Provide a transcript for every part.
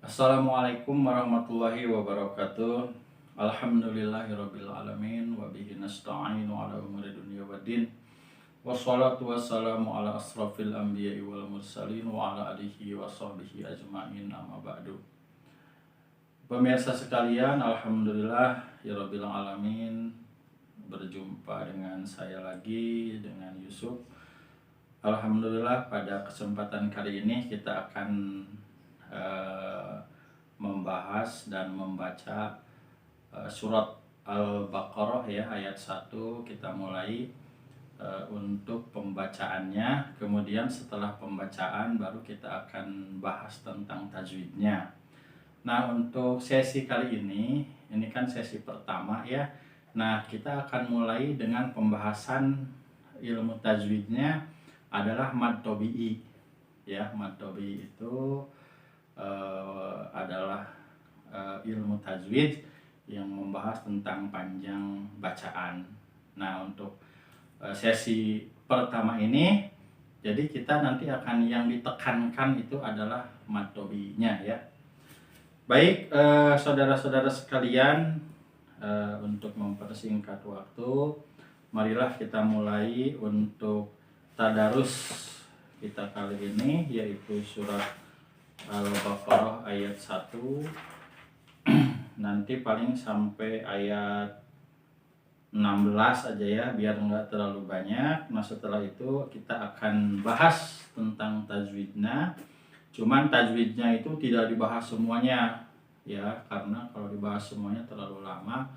Assalamualaikum warahmatullahi wabarakatuh. Alhamdulillahirabbil alamin wa bihi nasta'inu ala umuri dunya waddin. Wassalatu wassalamu ala asrafil anbiya'i wal mursalin wa ala alihi wa sahbihi ajmain amma ba'du. Pemirsa sekalian, alhamdulillah ya rabbil alamin, berjumpa dengan saya lagi dengan Yusuf. Alhamdulillah pada kesempatan kali ini kita akan membahas dan membaca surat Al-Baqarah ya, ayat 1 kita mulai untuk pembacaannya. Kemudian setelah pembacaan baru kita akan bahas tentang tajwidnya. Nah, untuk sesi kali ini kan sesi pertama ya. Nah, kita akan mulai dengan pembahasan ilmu tajwidnya adalah mad tabi'i ya. Mad tabi'i itu adalah ilmu tajwid yang membahas tentang panjang bacaan. Nah, untuk sesi pertama ini, jadi kita nanti akan yang ditekankan itu adalah mad tabi'inya ya. Baik, saudara-saudara sekalian, untuk mempersingkat waktu, marilah kita mulai untuk tadarus kita kali ini, yaitu surat Al-Baqarah ayat 1 nanti paling sampai ayat 16 aja ya, biar nggak terlalu banyak. Nah, setelah itu kita akan bahas tentang tajwidnya. Cuman tajwidnya itu tidak dibahas semuanya ya, karena kalau dibahas semuanya terlalu lama.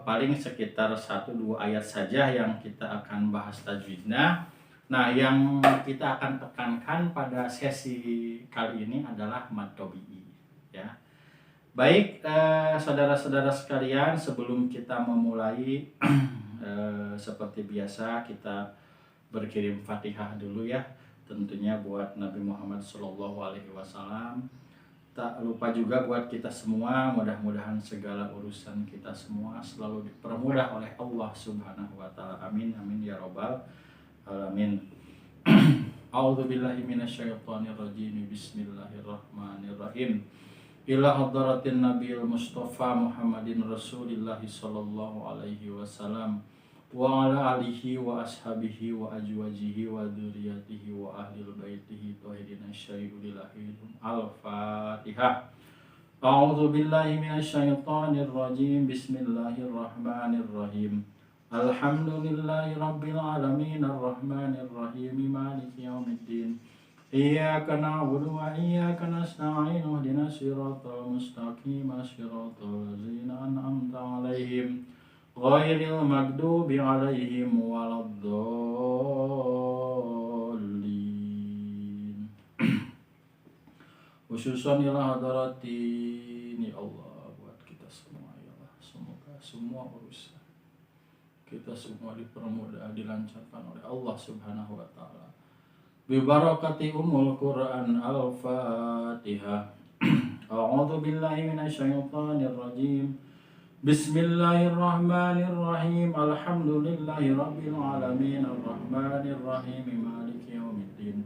Paling sekitar 1-2 ayat saja yang kita akan bahas tajwidnya. Nah, yang kita akan tekankan pada sesi kali ini adalah mad tabi'i ya. Baik, saudara-saudara sekalian, sebelum kita memulai seperti biasa kita berkirim Fatihah dulu ya, tentunya buat Nabi Muhammad SAW. Tak lupa juga buat kita semua, mudah-mudahan segala urusan kita semua selalu dipermudah oleh Allah Subhanahu wa taala. Amin amin ya robbal alamin. A'udzubillahi minasyaitonirrajim. Bismillahirrahmanirrahim. Ila hadratin Nabiyil Mustafa Muhammadin Rasulillahi sallallahu alaihi wasallam wa ala alihi wa ashabihi wa ajwajihi wa dzurriyyatihi wa ahli baitihi thahirin syai'ulillahi. Al-Fatihah. A'udzubillahi minasyaitonirrajim. Bismillahirrahmanirrahim. Alhamdulillahi rabbil alamin arrahmanir rahim maliki yaumiddin. Iyyaka na'budu wa iyyaka nasta'in ihdinas siratal mustaqim siratal ladzina an'amta 'alaihim ghairil maghdubi 'alaihim waladdallin. Khususan ila hadaratin ya Allah, buat kita semua ya Allah, semoga semua urusan kita semua dipermudah, dilancarkan oleh Allah Subhanahu wa taala. Bi barakati Ummul Quran. Al-Fatihah. A'udzu billahi minasyaitonir rajim. Bismillahirrahmanirrahim. Alhamdulillahi rabbil alamin arrahmanir rahim maliki yaumiddin.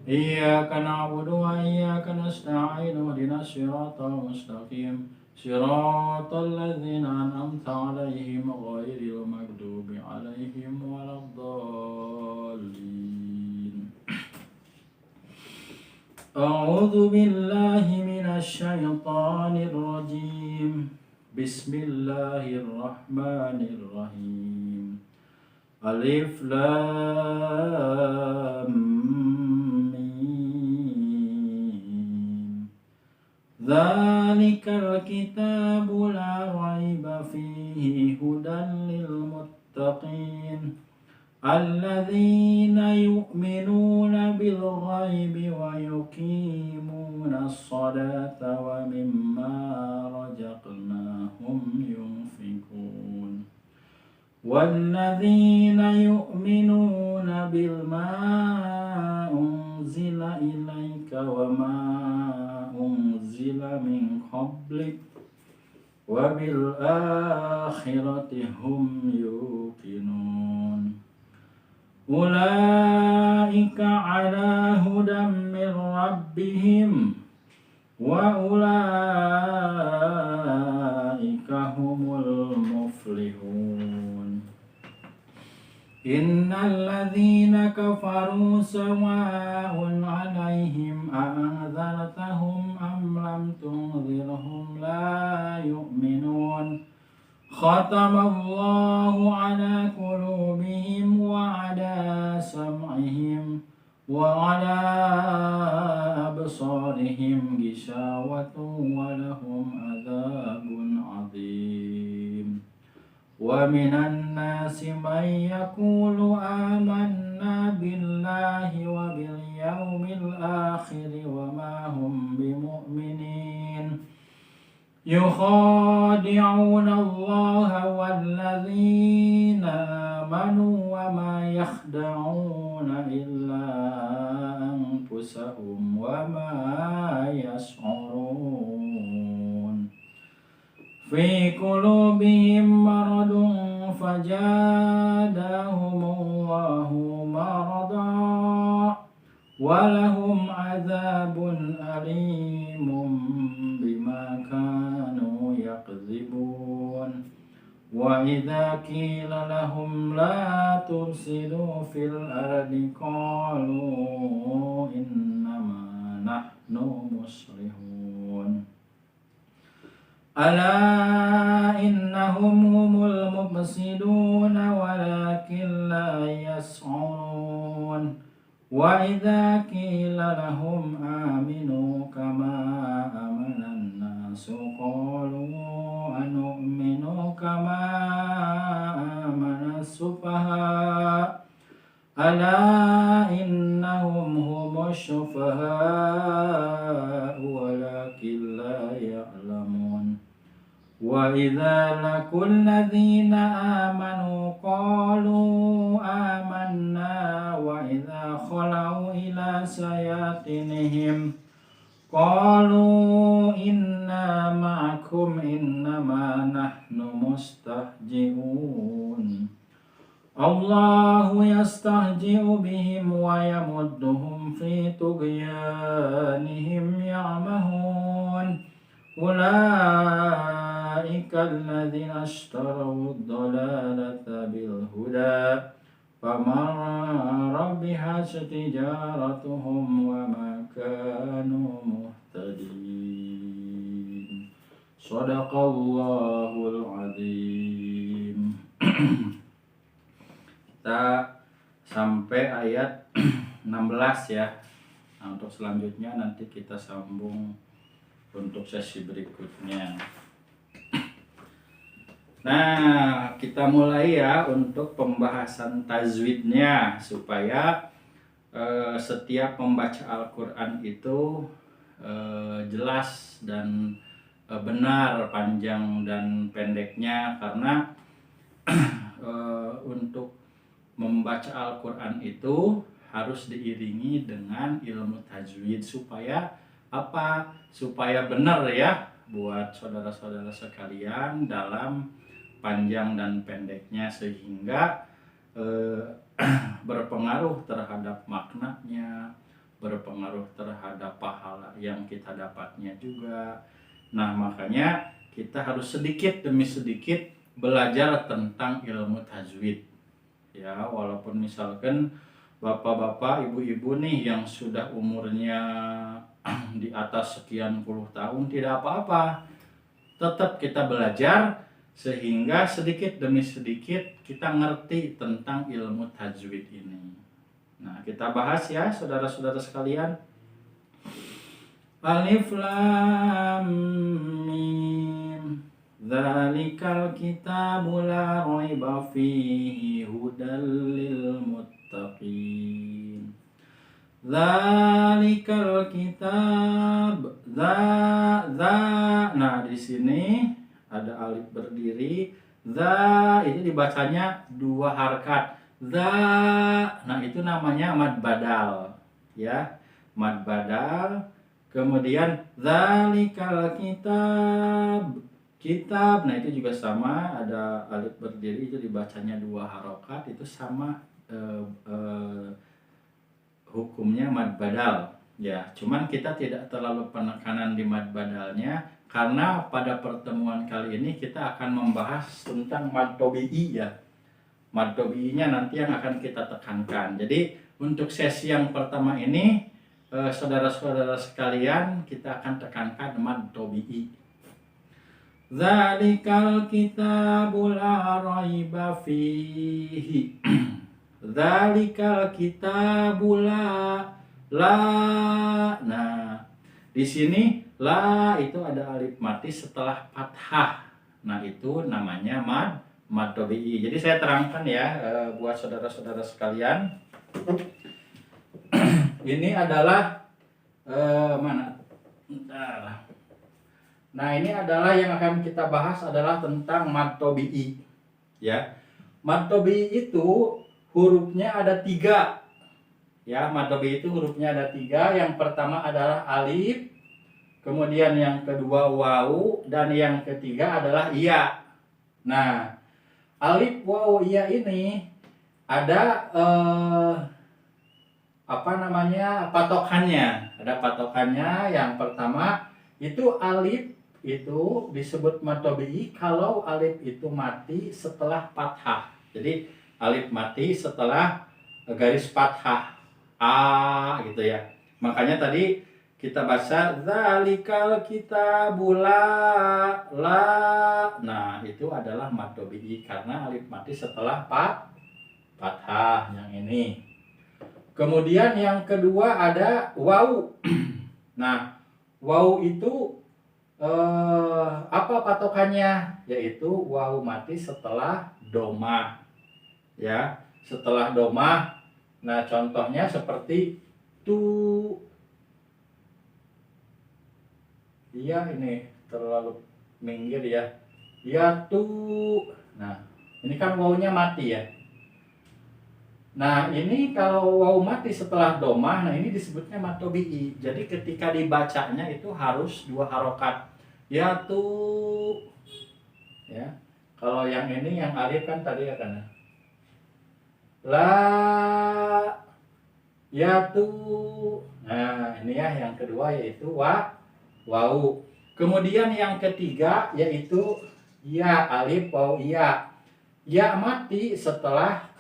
Iyyaka na'budu wa iyyaka nasta'in ihdinas siratal mustaqim siratal ladzina an'amta 'alaihim ghairil maghdubi 'alaihim waladdallin. A'udzu billahi minasy syaithanir rajim. Bismillahirrahmanirrahim. Alif lam mim. Dzalikal kitabu la raiba fihi hudan lil muttaqin alladzina yu'minuna bil ghaibi wa yuqimuna as-salata wa mimma razaqnahum yunfikun walladzina yu'minuna bil ma unzila ilaika wa ma unzila min qablik wa bil akhirati hum yuqinun. Ulaika ala hudam min rabbihim wa ulaika humul muflihun. Innal ladzina kafaru sawa'un 'alaihim a'anzartahum am lam tunzirhum la yu'minun. Khatamallahu 'ala qulubihim wa 'ala sam'ihim wa 'ala absarihim ghishawatun wa lahum 'adzabun 'adzim. Wa minan nasi may yaqulu amanna billahi wa bil yaumil akhir wa ma hum bimu'minin. Yukhadi'una Allah walladzina amanu wa ma yakhda'una illa anfusahum wa ma yash'urun. Fi qulubihim maradun fazadahumullahu marada wa lahum adzabun alimun bima kanu yakdzibun. Wa idza qila lahum la tufsidu fil ardi qalu innama nahnu muslihun. Ala innahum humul mufsiduna walakin la yas'urun. Wa idza qila lahum aminu kama amanan nasu qalu anu'minu kama amanas sufaha. Ala innahum humus sufaha walakin la ya'lamun. Wa idza laqul ladzina amanu qalu amanna wa idza khalau ila sayatinihim qalu inna ma'akum innama nahnu mustahji'un. Allahu yastahji'u bihim wa yamudduhum fi tughyanihim ya'mahun. Ulaika alladzina ishtaraw ad-dalalata bil huda fama rabihat tijaratuhum wa ma kanu muhtadin. Shadaqallahul azim. Kita sampai ayat 16 ya. Nah, untuk selanjutnya nanti kita sambung untuk sesi berikutnya. Nah, kita mulai ya untuk pembahasan tajwidnya supaya setiap membaca Al-Quran itu jelas dan benar panjang dan pendeknya, karena untuk membaca Al-Quran itu harus diiringi dengan ilmu tajwid supaya apa? Supaya benar ya buat saudara-saudara sekalian dalam panjang dan pendeknya, sehingga berpengaruh terhadap maknanya, berpengaruh terhadap pahala yang kita dapatnya juga. Nah, makanya kita harus sedikit demi sedikit belajar tentang ilmu tajwid. Ya, walaupun misalkan bapak-bapak, ibu-ibu nih yang sudah umurnya di atas sekian puluh tahun, tidak apa-apa. Tetap kita belajar sehingga sedikit demi sedikit kita ngerti tentang ilmu tajwid ini. Nah, kita bahas ya saudara-saudara sekalian. Alif Lam Mim. Dzalikal kitabu la raiba fihi hudal lil muttaqin. Dzalikal kitab. Nah, di sini ada alif berdiri. Ini dibacanya 2 harakat. Nah, itu namanya mad badal ya. Mad badal. Kemudian dzalikal kitab, nah itu juga sama, ada alif berdiri, itu dibacanya 2 harokat, itu sama hukumnya mad badal Ya, cuman kita tidak terlalu penekanan di mad badalnya karena pada pertemuan kali ini kita akan membahas tentang mad tobi'i ya. Mad tobi'inya nanti yang akan kita tekankan. Jadi untuk sesi yang pertama ini saudara-saudara sekalian kita akan tekankan mad tobi'i. Dzalikal kitabul la raiba fihi. Dzalikal kitabul la. Nah, di sini la itu ada alif mati setelah fathah. Nah, itu namanya mad tobi'i. Jadi saya terangkan ya buat saudara-saudara sekalian. Ini adalah mana? Bentar. Nah, ini adalah yang akan kita bahas adalah tentang mad tobi'i. Ya. Mad tobi'i itu hurufnya ada 3. Ya, mad tobi'i itu hurufnya ada 3. Yang pertama adalah alif, kemudian yang kedua wawu, dan yang ketiga adalah iya. Nah, alif, wawu, iya ini ada patokannya. Ada patokannya. Yang pertama itu alif itu disebut mad tobi'i kalau alif itu mati setelah fathah. Jadi alif mati setelah garis fathah a gitu ya. Makanya tadi kita baca dzalikal kitabul la. Nah, itu adalah mad tobi'i karena alif mati setelah fathah yang ini. Kemudian yang kedua ada wawu. Nah, wawu itu apa patokannya? Yaitu wawu mati setelah domah. Ya, setelah domah. Nah, contohnya seperti tu. Iya, ini terlalu minggir ya. Ya tu. Nah, ini kan wawunya mati ya. Nah, ini kalau wawu mati setelah domah, nah ini disebutnya mad tobi'i. Jadi ketika dibacanya itu harus 2 harokat. Ya tu. Ya. Kalau yang ini yang alif kan tadi ya kan. La. Ya tu. Nah, ini ya yang kedua yaitu wawu. Kemudian yang ketiga yaitu ya, alif, wawu, iya. Ya mati setelah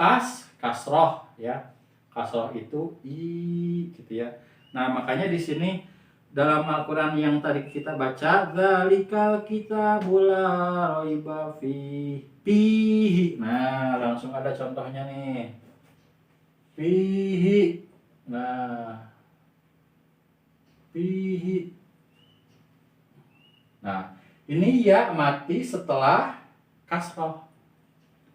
kasroh ya. Kasroh itu i gitu ya. Nah, makanya di sini dalam Al-Qur'an yang tadi kita baca dzalikal kitabul la raiba fihi. Nah, langsung ada contohnya nih. Fihi. Nah, fihi. Nah, ini ya mati setelah kasroh.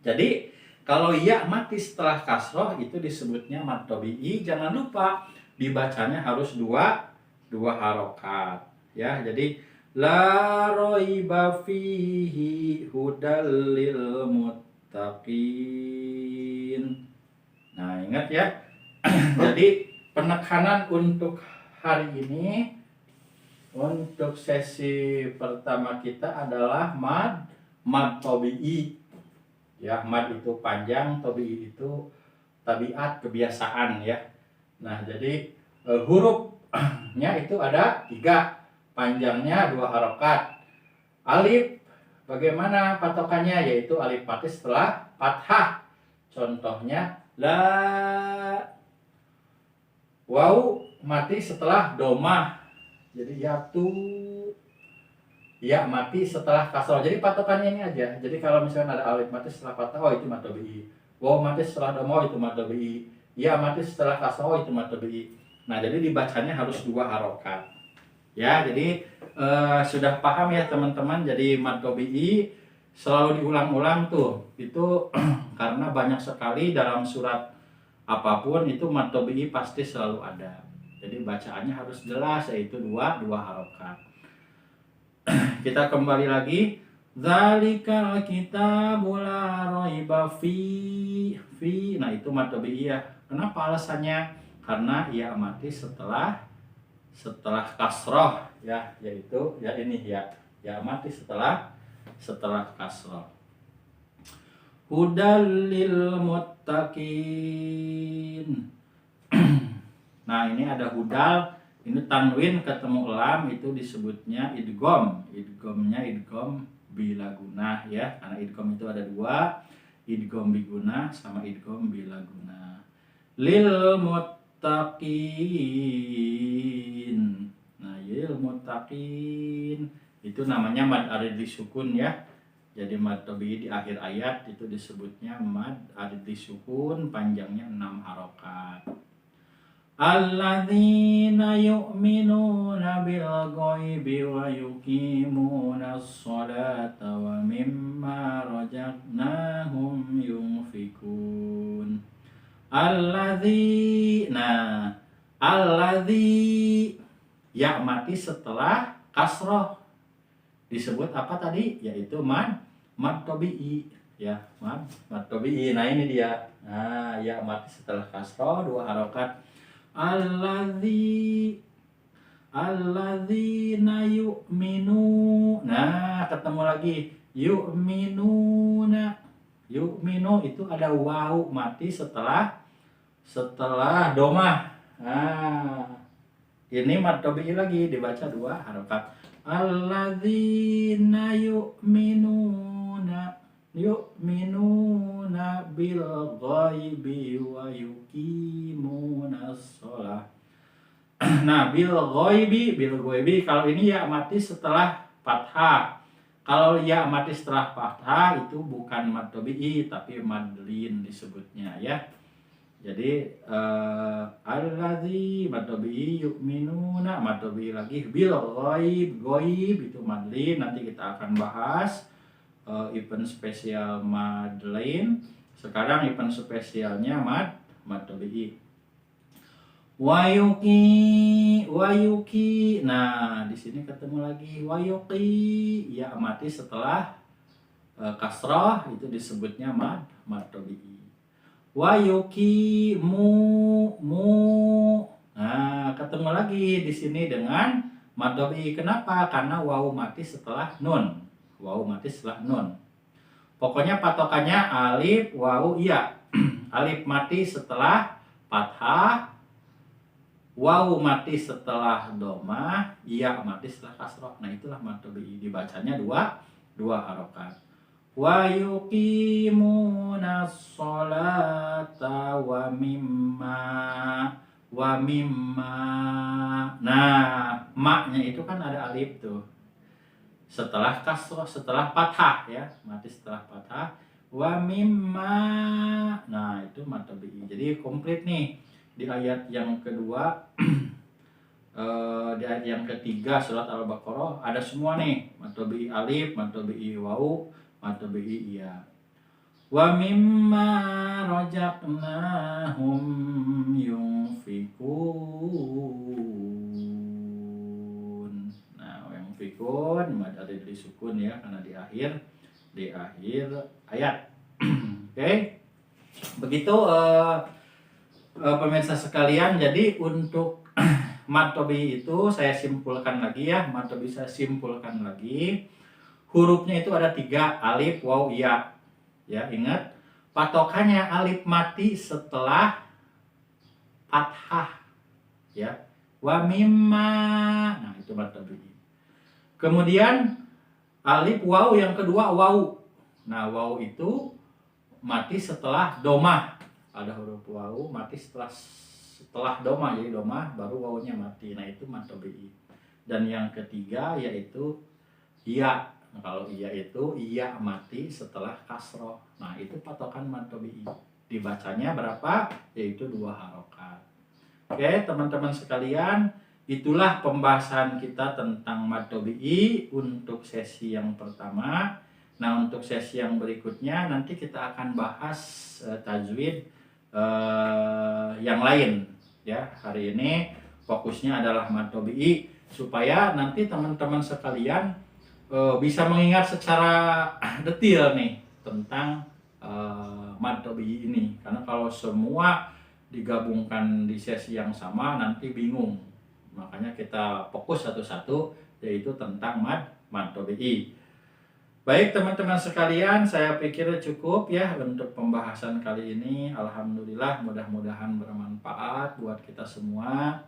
Jadi kalau ya mati setelah kasroh itu disebutnya mad tobi'i. Jangan lupa dibacanya harus dua harokat. Ya, jadi la raiba fihi hudal lil muttaqin. Nah, ingat ya. Jadi penekanan untuk hari ini, untuk sesi pertama kita adalah mad tobi'i. Ya, mad itu panjang, tobi'i itu tabiat, kebiasaan ya. Nah, jadi hurufnya itu ada 3. Panjangnya 2 harokat. Alif bagaimana patokannya? Yaitu alif mati setelah fathah. Contohnya la. Wawu mati setelah domah. Jadi yatu. Ya mati setelah kasroh. Jadi patokannya ini aja. Jadi kalau misalnya ada alif mati setelah fathah, oh itu mad tobi'i. Wawu mati setelah domah, oh itu mad tobi'i. Ya mati setelah kasroh, oh itu mad tobi'i. Nah, jadi dibacanya harus 2 harokat. Ya, jadi sudah paham ya teman-teman. Jadi mad tobi'i selalu diulang-ulang tuh. Itu karena banyak sekali dalam surat apapun itu mad tobi'i pasti selalu ada. Jadi bacaannya harus jelas, yaitu 2 harokat. Kita kembali lagi. Dzalikal kitabul la raiba fi. Nah, itu mad tobi'i ya. Kenapa alasannya? Karena ia mati setelah kasroh ya, yaitu ya ini ya mati setelah kasroh. Hudal lil muttaqin. Nah, ini ada hudal Ini tanwin ketemu lam itu disebutnya idgham. Idghamnya idgham bila gunah ya, karena idgham itu ada dua, idgham bigunah sama idgham bila gunah. Lil muttaqin. Nah, lil muttaqin itu namanya mad arid disukun ya. Jadi mad tabi'i di akhir ayat itu disebutnya mad arid disukun, panjangnya 6 harokat. Alladzina yu'minuna bil ghaibi wa yuqimuna sholata wa mimma razaqnahum yunfikun. Alladzi, nah alladzi ya mati setelah kasroh disebut apa tadi, yaitu mad tabi'i ya, mad tabi'i. Nah ini dia, nah ya mati setelah kasroh 2 harokat. Alladzina yu'minu, nah ketemu lagi yu'minuna. Yu'minu itu ada waw mati setelah domah. Nah, ini mad tabi'i lagi dibaca 2 harokat. Alladzina yu'minuna bil ghaibi wa yuqimuna shalah. Nah, bil ghaibi kalau ini ya mati setelah fathah. Kalau ya mati setelah fathah itu bukan mad tabi'i tapi mad lin disebutnya ya. Jadi alladzi mad tabi'i, yu'minuna mad tabi'i lagi, bil ghaib itu mad lin. Nanti kita akan bahas event spesial mad lin. Sekarang event spesialnya mad tabi'i. Wayuki. Nah, di sini ketemu lagi wayuki. Ya mati setelah kasrah itu disebutnya mad tabi'i. Wayuki mu. Nah, ketemu lagi di sini dengan mad tabi'i. Kenapa? Karena wawu mati setelah nun. Pokoknya patokannya alif, wawu, iya. Alif mati setelah fathah, wawu mati setelah domah, iya mati setelah kasroh. Nah itulah mad tabi'i, dibacanya 2 harokat. Wa yuqimuna sholata wa mimma. Nah, maknya itu kan ada alif tuh. Setelah kasroh, setelah fathah ya, mati setelah fathah. Wa mimma. Nah, itu mad tabi'i. Jadi komplit nih di ayat yang kedua. Di ayat yang ketiga surat Al-Baqarah ada semua nih, mad tabi'i alif, mad tabi'i wawu, mad tabi'i iya. Wa mimma razaqnahum yunfikun. Nah, yunfikun mad arid disukun ya, karena di akhir ayat. Oke. Begitu pemirsa sekalian, jadi untuk mad tabi'i itu saya simpulkan lagi ya, hurufnya itu ada 3, alif, waw, ya. Ya, ingat patokannya alif mati setelah fathah ya. Wa mimma. Nah, itu mad tabi'i. Kemudian alif waw yang kedua waw. Nah, waw itu mati setelah domah. Ada huruf waw mati setelah domah, jadi domah baru wawunya mati. Nah, itu mad tabi'i. Dan yang ketiga yaitu iya. Nah, kalau iya itu iya mati setelah kasroh. Nah, itu patokan mad tabi'i. Dibacanya berapa? Yaitu 2 harokat. Oke, teman-teman sekalian, itulah pembahasan kita tentang mad tabi'i untuk sesi yang pertama. Nah, untuk sesi yang berikutnya nanti kita akan bahas tajwid yang lain ya. Hari ini fokusnya adalah mad tabi'i supaya nanti teman-teman sekalian bisa mengingat secara detail nih tentang mad tabi'i ini. Karena kalau semua digabungkan di sesi yang sama nanti bingung. Makanya kita fokus satu-satu, yaitu tentang mad tabi'i. Baik teman-teman sekalian, saya pikir cukup ya untuk pembahasan kali ini. Alhamdulillah, mudah-mudahan bermanfaat buat kita semua.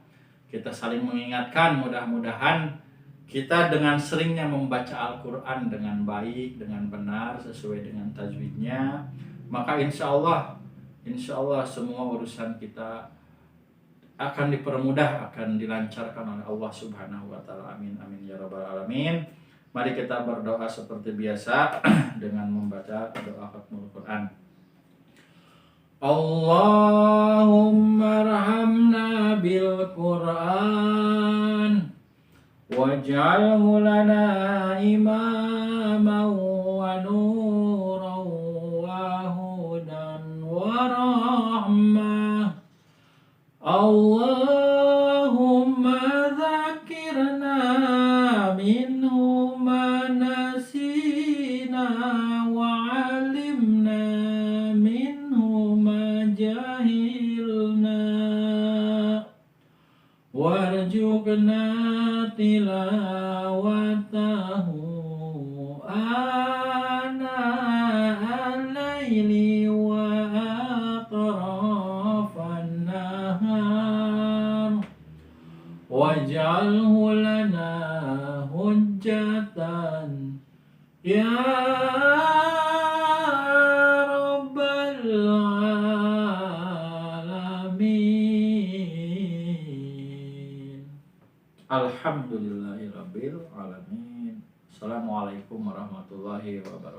kita saling mengingatkan. Mudah-mudahan kita dengan seringnya membaca Al-Quran dengan baik, dengan benar, sesuai dengan tajwidnya, maka insya Allah semua urusan kita akan dipermudah, akan dilancarkan oleh Allah Subhanahu wa Ta'ala. Amin, amin ya Rabbal 'Alamin. Mari kita berdoa seperti biasa dengan membaca doa khatmul Quran. Allahumma arhamna bil Quran waj'alhu lana imaman wa nuran wa hudan wa rahmah. Allahumma dzakirna minhu ma nasina wa 'allimna minhu ma jahilna warzuqna tilawatahu ana al-laili wa atrafan nahar waj'alhu lana hujjatan ya Rabbal 'Alamin. Alhamdulillahirabbil 'alamin. Assalamualaikum warahmatullahi wabarakatuh.